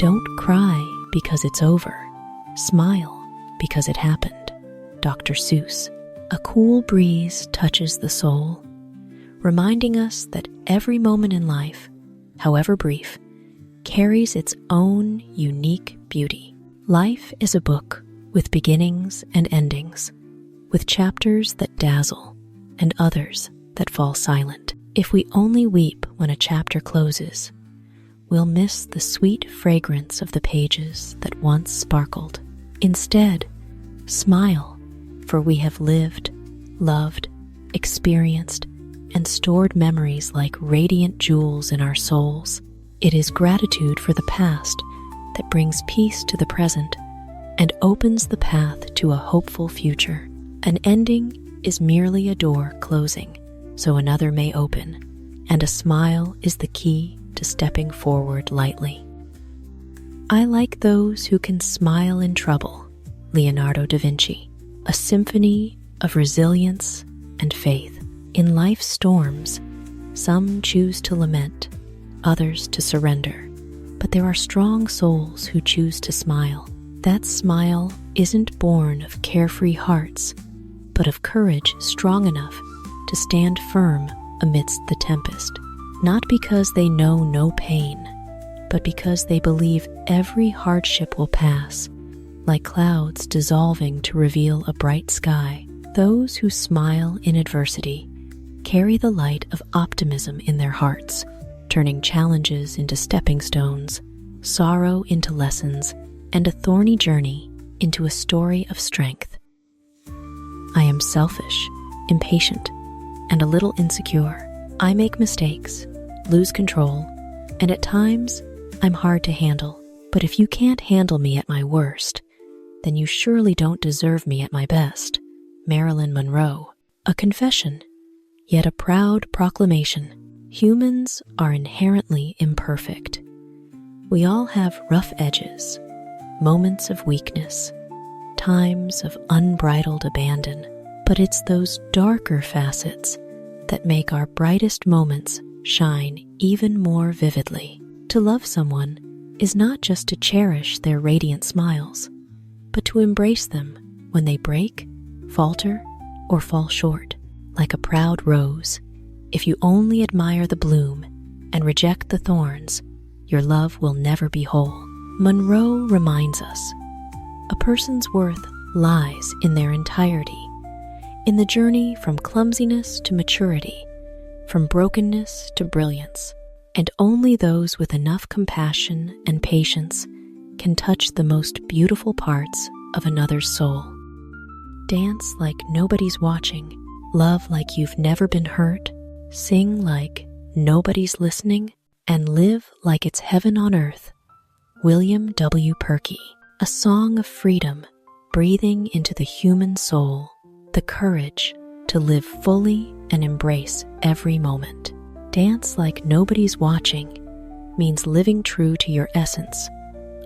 Don't cry because it's over. Smile because it happened. Dr. Seuss. A cool breeze touches the soul, reminding us that every moment in life, however brief, carries its own unique beauty. Life is a book with beginnings and endings, with chapters that dazzle and others that fall silent. If we only weep when a chapter closes, we'll miss the sweet fragrance of the pages that once sparkled. Instead, smile, for we have lived, loved, experienced, and stored memories like radiant jewels in our souls. It is gratitude for the past that brings peace to the present and opens the path to a hopeful future. An ending is merely a door closing so another may open, and a smile is the key to stepping forward lightly. I like those who can smile in trouble. Leonardo da Vinci. A symphony of resilience and faith. In life's storms, some choose to lament, others to surrender, but there are strong souls who choose to smile. That smile isn't born of carefree hearts, but of courage strong enough to stand firm amidst the tempest, not because they know no pain, but because they believe every hardship will pass, like clouds dissolving to reveal a bright sky. Those who smile in adversity carry the light of optimism in their hearts, turning challenges into stepping stones, sorrow into lessons, and a thorny journey into a story of strength. I am selfish, impatient, and a little insecure. I make mistakes, lose control, and at times I'm hard to handle. But if you can't handle me at my worst, then you surely don't deserve me at my best. Marilyn Monroe. A confession, yet a proud proclamation. Humans are inherently imperfect. We all have rough edges, moments of weakness, times of unbridled abandon, but it's those darker facets that make our brightest moments shine even more vividly. To love someone is not just to cherish their radiant smiles, but to embrace them when they break, falter, or fall short. Like a proud rose, if you only admire the bloom and reject the thorns, your love will never be whole. Monroe reminds us, a person's worth lies in their entirety, in the journey from clumsiness to maturity, from brokenness to brilliance, and only those with enough compassion and patience can touch the most beautiful parts of another's soul. Dance like nobody's watching, love like you've never been hurt, sing like nobody's listening, and live like it's heaven on earth. William W. Purkey. A song of freedom, breathing into the human soul, the courage to live fully and embrace every moment. Dance like nobody's watching means living true to your essence,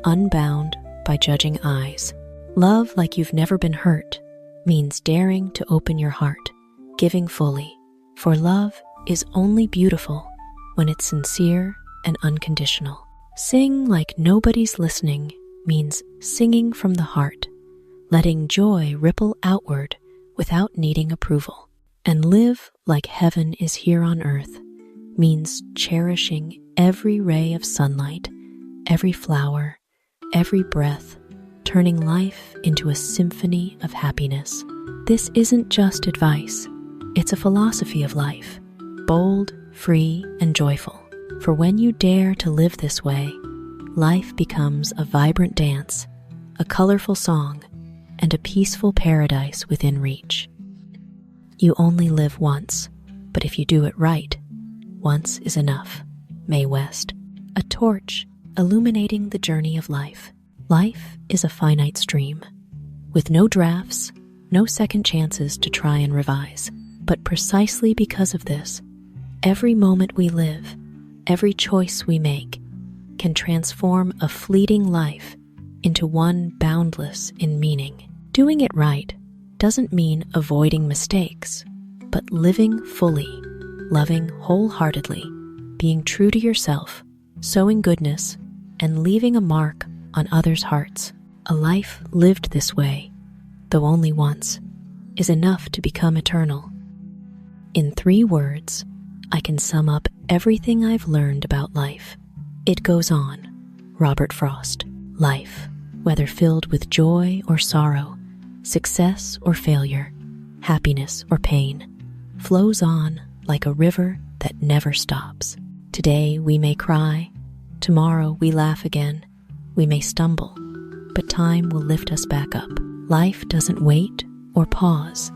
unbound by judging eyes. Love like you've never been hurt means daring to open your heart, giving fully, for love is only beautiful when it's sincere and unconditional. Sing like nobody's listening means singing from the heart, letting joy ripple outward without needing approval. And live like heaven is here on earth means cherishing every ray of sunlight, every flower, every breath, turning life into a symphony of happiness. This isn't just advice, it's a philosophy of life, bold, free, and joyful. For when you dare to live this way, life becomes a vibrant dance, a colorful song, and a peaceful paradise within reach. You only live once, but if you do it right, once is enough. Mae West. A torch illuminating the journey of life. Life is a finite stream, with no drafts, no second chances to try and revise. But precisely because of this, every moment we live, every choice we make, can transform a fleeting life into one boundless in meaning. Doing it right doesn't mean avoiding mistakes, but living fully, loving wholeheartedly, being true to yourself, sowing goodness, and leaving a mark on others' hearts. A life lived this way, though only once, is enough to become eternal. In 3 words, I can sum up everything I've learned about life. It goes on. Robert Frost. Life, whether filled with joy or sorrow, success or failure, happiness or pain, flows on like a river that never stops. Today we may cry, tomorrow we laugh again, we may stumble, but time will lift us back up. Life doesn't wait or pause,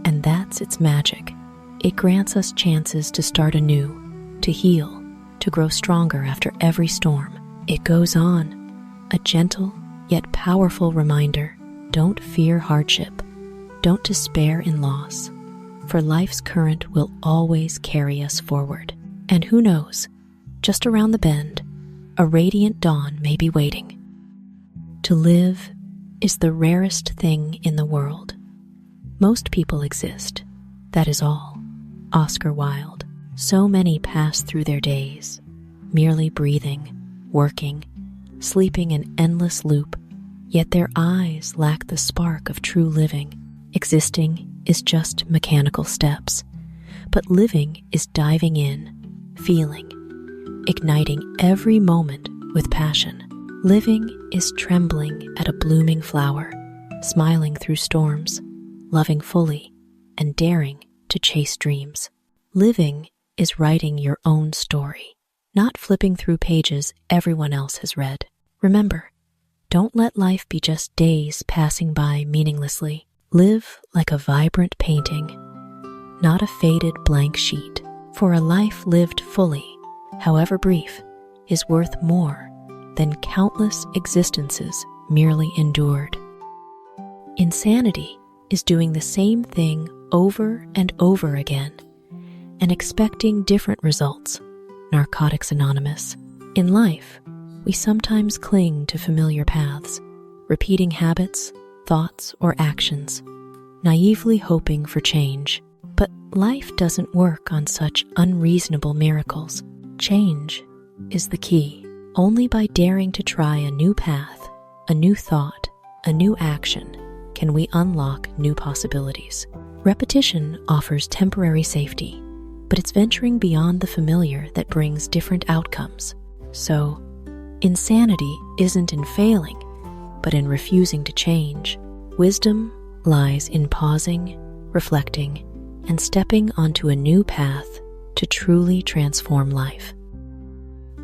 and that's its magic. It grants us chances to start anew, to heal, to grow stronger after every storm. It goes on, a gentle yet powerful reminder. Don't fear hardship. Don't despair in loss, for life's current will always carry us forward. And who knows, just around the bend, a radiant dawn may be waiting. To live is the rarest thing in the world. Most people exist, that is all. Oscar Wilde. So many pass through their days, merely breathing, working, sleeping an endless loop, yet their eyes lack the spark of true living. Existing is just mechanical steps, but living is diving in, feeling, igniting every moment with passion. Living is trembling at a blooming flower, smiling through storms, loving fully, and daring to chase dreams. Living is writing your own story, not flipping through pages everyone else has read. Remember, don't let life be just days passing by meaninglessly. Live like a vibrant painting, not a faded blank sheet. For a life lived fully, however brief, is worth more than countless existences merely endured. Insanity is doing the same thing over and over again and expecting different results. Narcotics Anonymous. In life, we sometimes cling to familiar paths, repeating habits, thoughts, or actions, naively hoping for change. But life doesn't work on such unreasonable miracles. Change is the key. Only by daring to try a new path, a new thought, a new action, can we unlock new possibilities. Repetition offers temporary safety, but it's venturing beyond the familiar that brings different outcomes. So, insanity isn't in failing, but in refusing to change. Wisdom lies in pausing, reflecting, and stepping onto a new path to truly transform life.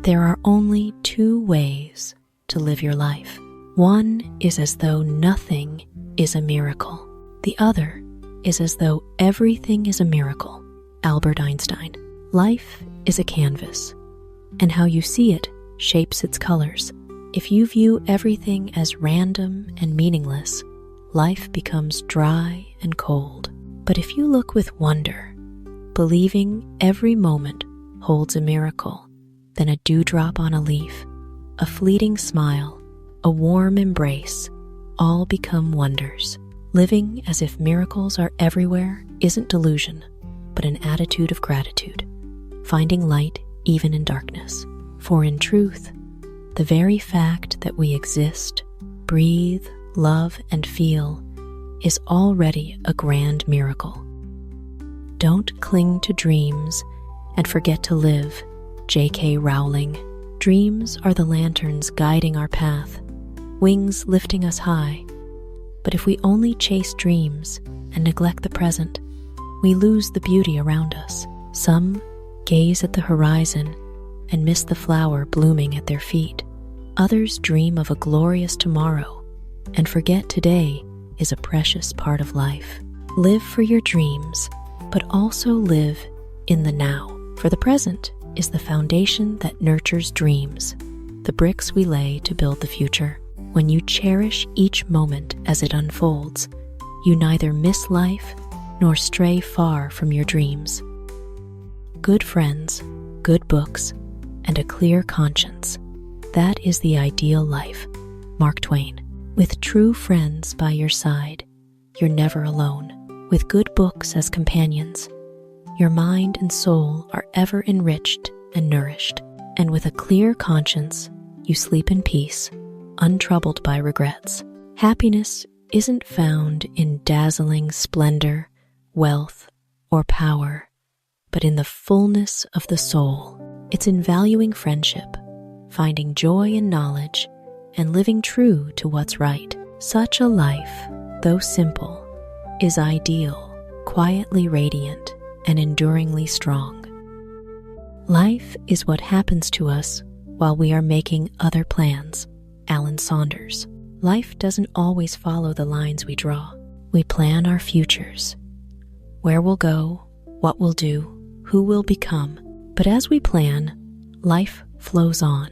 There are only 2 ways to live your life. One is as though nothing is a miracle. The other is as though everything is a miracle. Albert Einstein. Life is a canvas, and how you see it shapes its colors. If you view everything as random and meaningless, life becomes dry and cold. But if you look with wonder, believing every moment holds a miracle, then a dewdrop on a leaf, a fleeting smile, a warm embrace, all become wonders. Living as if miracles are everywhere isn't delusion, but an attitude of gratitude, finding light even in darkness. For in truth, the very fact that we exist, breathe, love, and feel is already a grand miracle. Don't cling to dreams and forget to live. J.K. Rowling. Dreams are the lanterns guiding our path, wings lifting us high. But if we only chase dreams and neglect the present, we lose the beauty around us. Some gaze at the horizon and miss the flower blooming at their feet. Others dream of a glorious tomorrow and forget today is a precious part of life. Live for your dreams, but also live in the now. For the present is the foundation that nurtures dreams, the bricks we lay to build the future. When you cherish each moment as it unfolds, you neither miss life nor stray far from your dreams. Good friends, good books, and a clear conscience. That is the ideal life. Mark Twain. With true friends by your side, you're never alone. With good books as companions, your mind and soul are ever enriched and nourished. And with a clear conscience, you sleep in peace, untroubled by regrets. Happiness isn't found in dazzling splendor, wealth, or power, but in the fullness of the soul. It's in valuing friendship, finding joy in knowledge, and living true to what's right. Such a life, though simple, is ideal, quietly radiant, and enduringly strong. Life is what happens to us while we are making other plans. Saunders. Life doesn't always follow the lines we draw. We plan our futures, where we'll go, what we'll do, who we'll become. But as we plan, life flows on,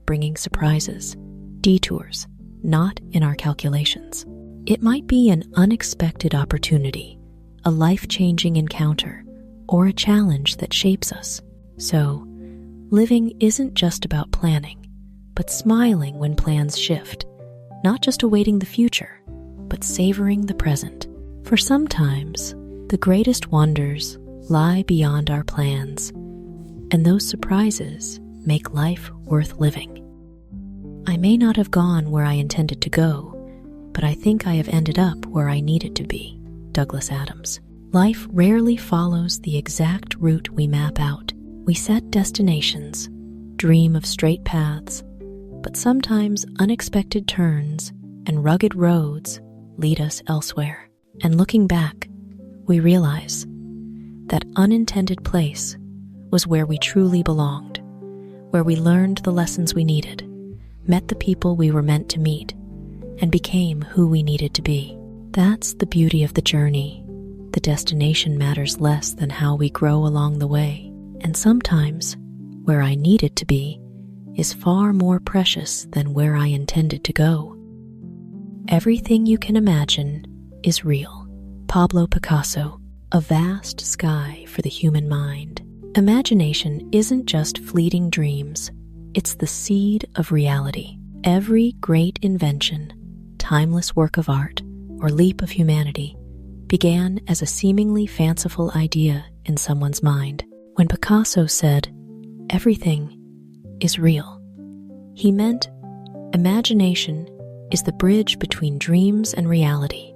bringing surprises, detours, not in our calculations. It might be an unexpected opportunity, a life-changing encounter, or a challenge that shapes us. So, living isn't just about planning, but smiling when plans shift, not just awaiting the future, but savoring the present. For sometimes, the greatest wonders lie beyond our plans, and those surprises make life worth living. I may not have gone where I intended to go, but I think I have ended up where I needed to be. Douglas Adams. Life rarely follows the exact route we map out. We set destinations, dream of straight paths, but sometimes unexpected turns and rugged roads lead us elsewhere. And looking back, we realize that unintended place was where we truly belonged, where we learned the lessons we needed, met the people we were meant to meet, and became who we needed to be. That's the beauty of the journey. The destination matters less than how we grow along the way. And sometimes, where I needed to be is far more precious than where I intended to go. Everything you can imagine is real. Pablo Picasso. A vast sky for the human mind. Imagination isn't just fleeting dreams, it's the seed of reality. Every great invention, timeless work of art, or leap of humanity began as a seemingly fanciful idea in someone's mind. When Picasso said, "Everything is real," he meant imagination is the bridge between dreams and reality,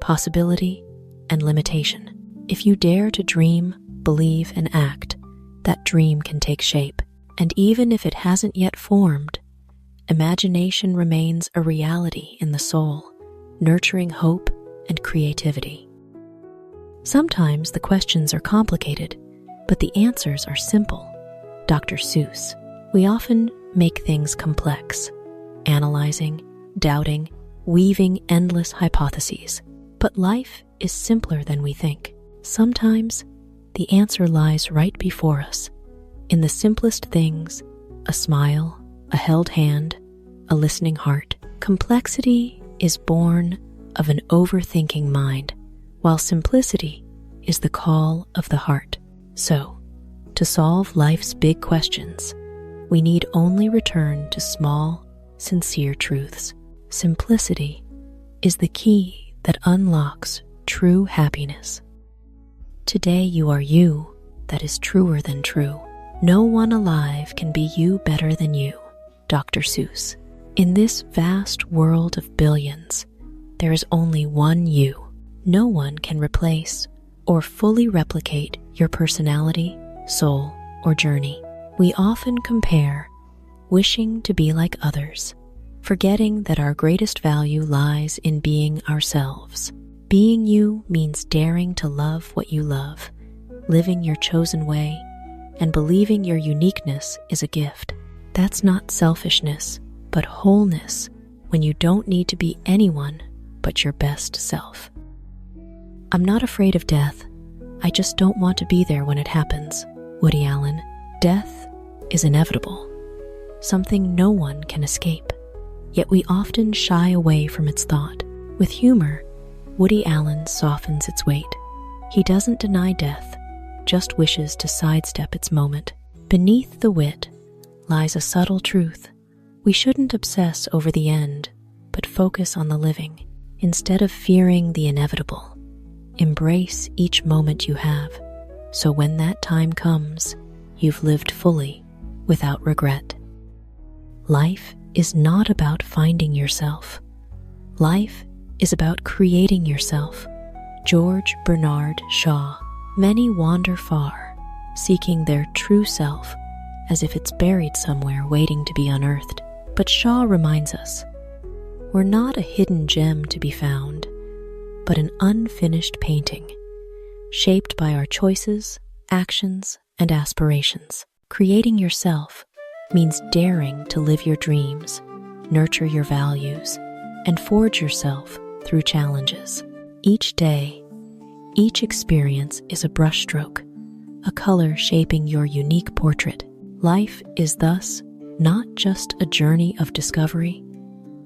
possibility and limitation. If you dare to dream, believe, and act, that dream can take shape. And even if it hasn't yet formed, imagination remains a reality in the soul, nurturing hope and creativity. Sometimes the questions are complicated, but the answers are simple. Dr. Seuss. We often make things complex, analyzing, doubting, weaving endless hypotheses. But life is simpler than we think. Sometimes the answer lies right before us, in the simplest things: a smile, a held hand, a listening heart. Complexity is born of an overthinking mind, while simplicity is the call of the heart. So, to solve life's big questions, we need only return to small, sincere truths. Simplicity is the key that unlocks true happiness. Today you are you that is truer than true. No one alive can be you better than you. Dr. Seuss. In this vast world of billions, there is only one you. No one can replace or fully replicate your personality, soul, or journey. We often compare, wishing to be like others, forgetting that our greatest value lies in being ourselves. Being you means daring to love what you love, living your chosen way, and believing your uniqueness is a gift. That's not selfishness, but wholeness, when you don't need to be anyone but your best self. I'm not afraid of death. I just don't want to be there when it happens. Woody Allen. Death is inevitable, something no one can escape, yet we often shy away from its thought. With humor, Woody Allen softens its weight. He doesn't deny death, just wishes to sidestep its moment. Beneath the wit lies a subtle truth. We shouldn't obsess over the end, but focus on the living. Instead of fearing the inevitable, embrace each moment you have, so when that time comes, you've lived fully, without regret. Life is not about finding yourself. Life is about creating yourself. George Bernard Shaw. Many wander far, seeking their true self, as if it's buried somewhere waiting to be unearthed. But Shaw reminds us, we're not a hidden gem to be found, but an unfinished painting, shaped by our choices, actions, and aspirations. Creating yourself means daring to live your dreams, nurture your values, and forge yourself through challenges. Each day, each experience is a brushstroke, a color shaping your unique portrait. Life is thus not just a journey of discovery,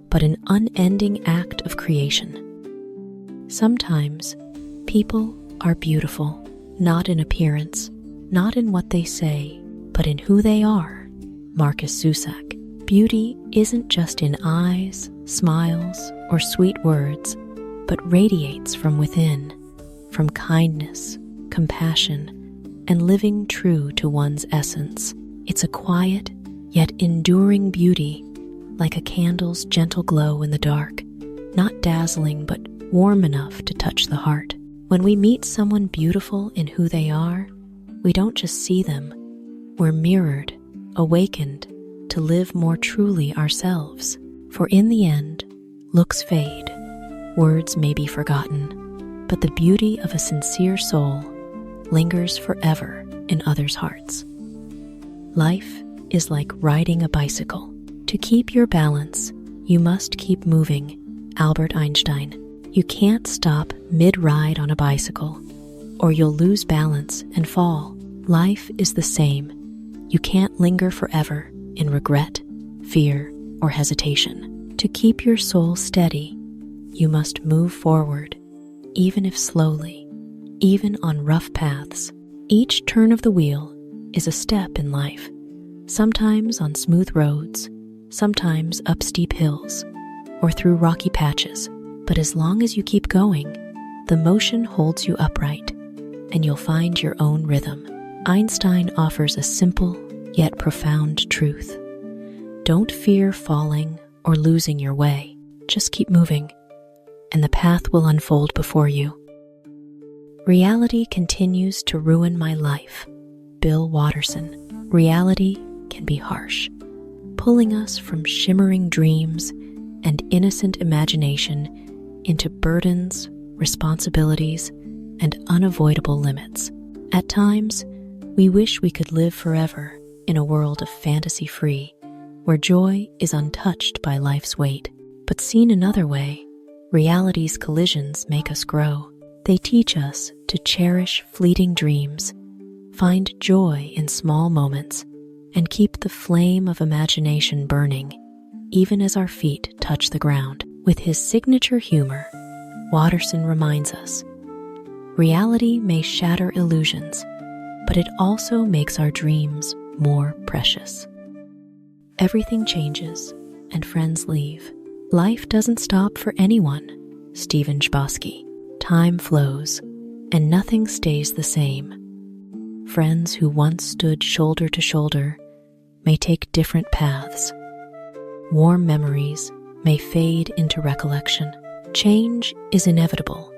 but an unending act of creation. Sometimes, people are beautiful, not in appearance, not in what they say, but in who they are. Markus Zusak. Beauty isn't just in eyes, smiles, or sweet words, but radiates from within, from kindness, compassion, and living true to one's essence. It's a quiet, yet enduring beauty, like a candle's gentle glow in the dark, not dazzling but warm enough to touch the heart. When we meet someone beautiful in who they are, we don't just see them, we're mirrored, awakened to live more truly ourselves. For in the end, looks fade, words may be forgotten, but the beauty of a sincere soul lingers forever in others' hearts. Life is like riding a bicycle. To keep your balance, you must keep moving. Albert Einstein. You can't stop mid-ride on a bicycle, or you'll lose balance and fall. Life is the same. You can't linger forever in regret, fear, or hesitation. To keep your soul steady, you must move forward, even if slowly, even on rough paths. Each turn of the wheel is a step in life, sometimes on smooth roads, sometimes up steep hills, or through rocky patches. But as long as you keep going, the motion holds you upright, and you'll find your own rhythm. Einstein offers a simple yet profound truth. Don't fear falling or losing your way. Just keep moving, and the path will unfold before you. Reality continues to ruin my life. Bill Watterson. Reality can be harsh, pulling us from shimmering dreams and innocent imagination into burdens, responsibilities, and unavoidable limits. At times, we wish we could live forever in a world of fantasy-free, where joy is untouched by life's weight. But seen another way, reality's collisions make us grow. They teach us to cherish fleeting dreams, find joy in small moments, and keep the flame of imagination burning, even as our feet touch the ground. With his signature humor, Watterson reminds us, reality may shatter illusions, but it also makes our dreams more precious. Everything changes, and friends leave. Life doesn't stop for anyone. Stephen Chbosky. Time flows, and nothing stays the same. Friends who once stood shoulder to shoulder may take different paths. Warm memories may fade into recollection. Change is inevitable,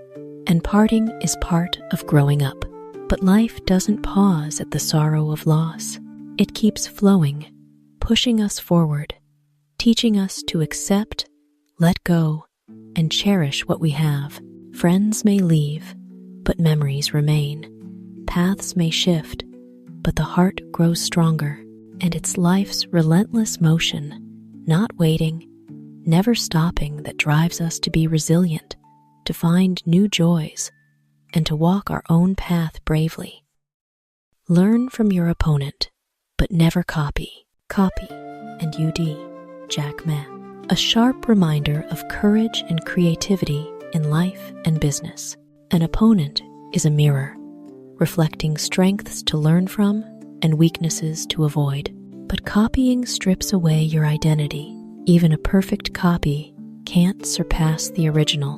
and parting is part of growing up. But life doesn't pause at the sorrow of loss. It keeps flowing, pushing us forward, teaching us to accept, let go, and cherish what we have. Friends may leave, but memories remain. Paths may shift, but the heart grows stronger, and it's life's relentless motion, not waiting, never stopping, that drives us to be resilient, to find new joys, and to walk our own path bravely. Learn from your opponent, but never copy. Copy and UD. Jack Ma. A sharp reminder of courage and creativity in life and business. An opponent is a mirror, reflecting strengths to learn from and weaknesses to avoid. But copying strips away your identity. Even a perfect copy can't surpass the original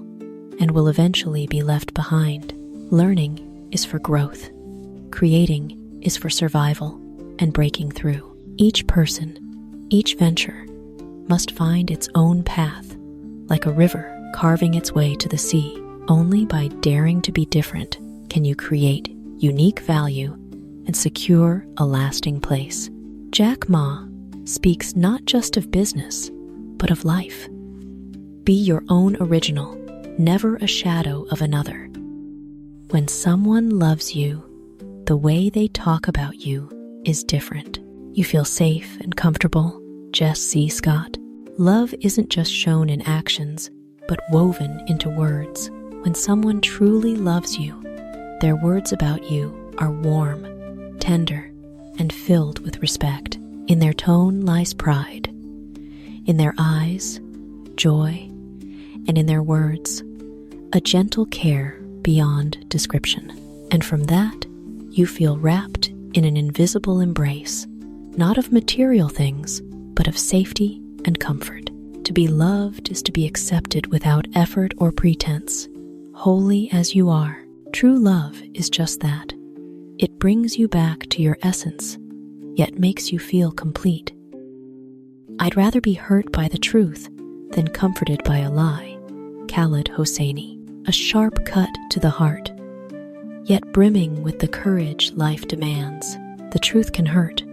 and will eventually be left behind. Learning is for growth. Creating is for survival and breaking through. Each person, each venture, must find its own path, like a river carving its way to the sea. Only by daring to be different can you create unique value and secure a lasting place. Jack Ma speaks not just of business, but of life. Be your own original, never a shadow of another. When someone loves you, the way they talk about you is different. You feel safe and comfortable. Jess C. Scott. Love isn't just shown in actions, but woven into words. When someone truly loves you, their words about you are warm, tender, and filled with respect. In their tone lies pride. In their eyes, joy, and in their words, a gentle care beyond description. And from that, you feel wrapped in an invisible embrace, not of material things, but of safety and comfort. To be loved is to be accepted without effort or pretense, wholly as you are. True love is just that. It brings you back to your essence, yet makes you feel complete. I'd rather be hurt by the truth than comforted by a lie. Khaled Hosseini. A sharp cut to the heart, yet brimming with the courage life demands. The truth can hurt,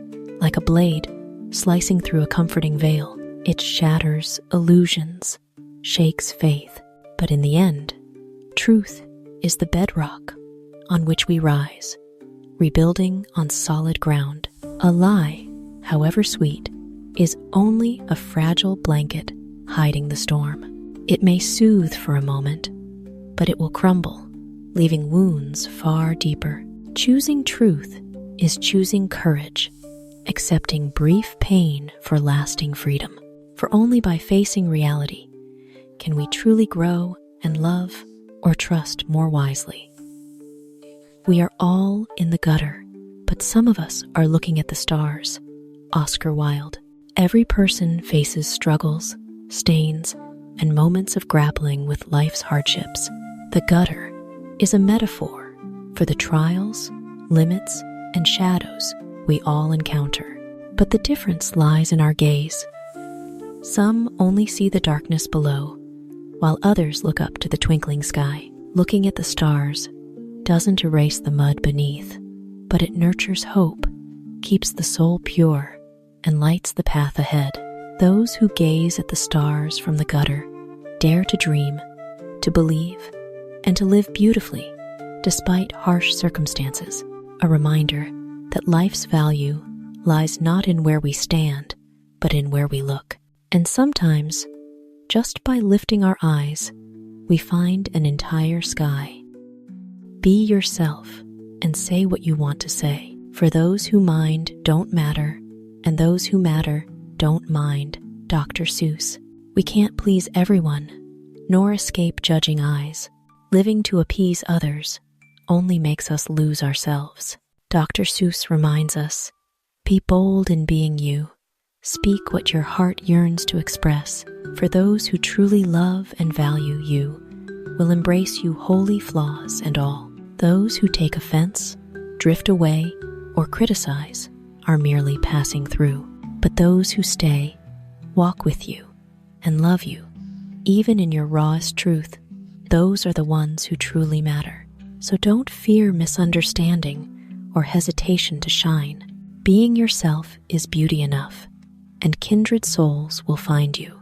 like a blade slicing through a comforting veil. It shatters illusions, shakes faith, but in the end, truth is the bedrock on which we rise, rebuilding on solid ground. A lie, however sweet, is only a fragile blanket hiding the storm. It may soothe for a moment, but it will crumble, leaving wounds far deeper. Choosing truth is choosing courage, accepting brief pain for lasting freedom. For only by facing reality can we truly grow and love or trust more wisely. We are all in the gutter, but some of us are looking at the stars. Oscar Wilde. Every person faces struggles, stains, and moments of grappling with life's hardships. The gutter is a metaphor for the trials, limits, and shadows we all encounter. But the difference lies in our gaze. Some only see the darkness below, while others look up to the twinkling sky. Looking at the stars doesn't erase the mud beneath, but it nurtures hope, keeps the soul pure, and lights the path ahead. Those who gaze at the stars from the gutter dare to dream, to believe, and to live beautifully despite harsh circumstances. A reminder that life's value lies not in where we stand, but in where we look. And sometimes, just by lifting our eyes, we find an entire sky. Be yourself and say what you want to say. For those who mind don't matter, and those who matter don't mind. Dr. Seuss. We can't please everyone, nor escape judging eyes. Living to appease others only makes us lose ourselves. Dr. Seuss reminds us, be bold in being you. Speak what your heart yearns to express. For those who truly love and value you will embrace you wholly, flaws and all. Those who take offense, drift away, or criticize are merely passing through. But those who stay, walk with you, and love you, even in your rawest truth, those are the ones who truly matter. So don't fear misunderstanding or hesitation to shine. Being yourself is beauty enough, and kindred souls will find you.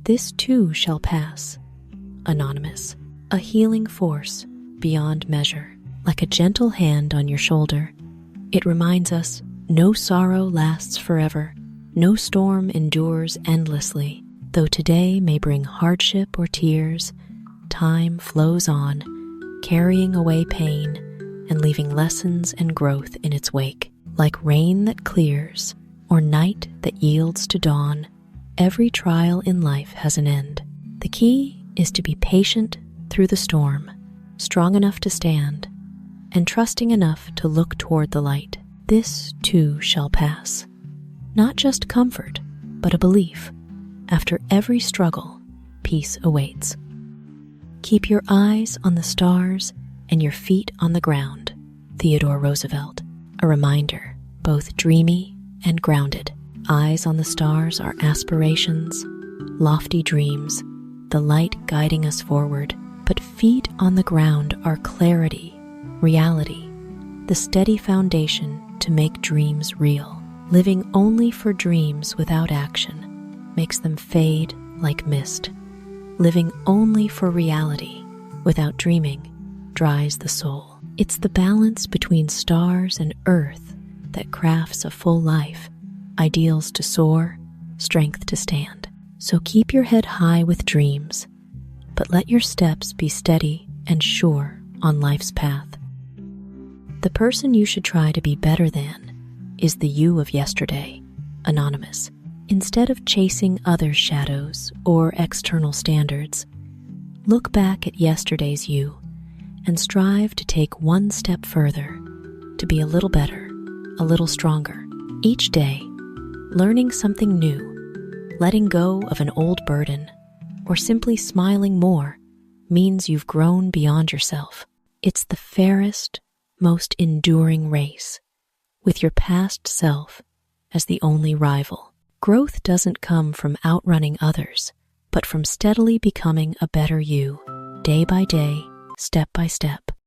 This too shall pass. Anonymous. A healing force beyond measure, like a gentle hand on your shoulder. It reminds us no sorrow lasts forever, no storm endures endlessly. Though today may bring hardship or tears, time flows on, carrying away pain and leaving lessons and growth in its wake. Like rain that clears or night that yields to dawn, every trial in life has an end. The key is to be patient through the storm, strong enough to stand, and trusting enough to look toward the light. This too shall pass. Not just comfort, but a belief. After every struggle, peace awaits. Keep your eyes on the stars and your feet on the ground. Theodore Roosevelt. A reminder, both dreamy and grounded. eyes on the stars are aspirations, lofty dreams, the light guiding us forward, but feet on the ground are clarity, reality, the steady foundation to make dreams real. Living only for dreams without action makes them fade like mist. Living only for reality without dreaming dries the soul. It's the balance between stars and earth that crafts a full life, ideals to soar, strength to stand. So keep your head high with dreams, but let your steps be steady and sure on life's path. The person you should try to be better than is the you of yesterday, Anonymous. Instead of chasing others' shadows or external standards, look back at yesterday's you and strive to take one step further, to be a little better, a little stronger. Each day, learning something new, letting go of an old burden, or simply smiling more means you've grown beyond yourself. It's the fairest, most enduring race, with your past self as the only rival. Growth doesn't come from outrunning others, but from steadily becoming a better you, day by day, step by step.